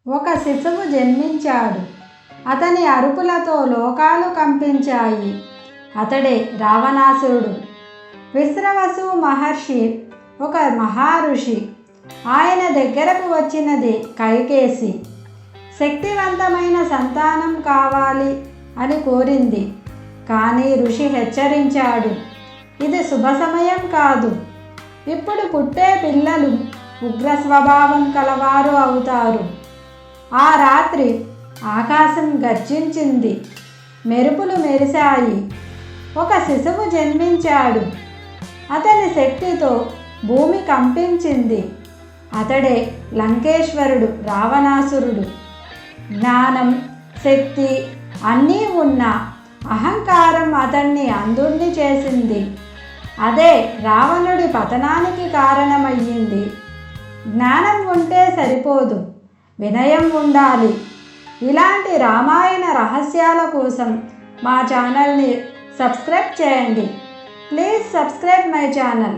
ఒక శిశువు జన్మించాడు. అతని అరుపులతో లోకాలు కంపించాయి. అతడే రావణాసురుడు. విశ్రవసు మహర్షి ఒక మహారుషి. ఆయన దగ్గరకు వచ్చినది కైకేసి. శక్తివంతమైన సంతానం కావాలి అని కోరింది. కానీ ఋషి హెచ్చరించాడు, ఇది శుభ సమయం కాదు. ఇప్పుడు పుట్టే పిల్లలు ఉగ్ర స్వభావం కలవారు అవుతారు. ఆ రాత్రి ఆకాశం గర్జించింది. మెరుపులు మెరిశాయి. ఒక శిశువు జన్మించాడు. అతని శక్తితో భూమి కంపించింది. అతడే లంకేశ్వరుడు, రావణాసురుడు. జ్ఞానం, శక్తి అన్నీ ఉన్న అహంకారం అతన్ని అంధుణ్ణి చేసింది. అదే రావణుడి పతనానికి కారణమయ్యింది. జ్ఞానం ఉంటే సరిపోదు, వినయం ఉండాలి. ఇలాంటి రామాయణ రహస్యాల కోసం మా ఛానల్ని సబ్స్క్రైబ్ చేయండి. Please subscribe my channel.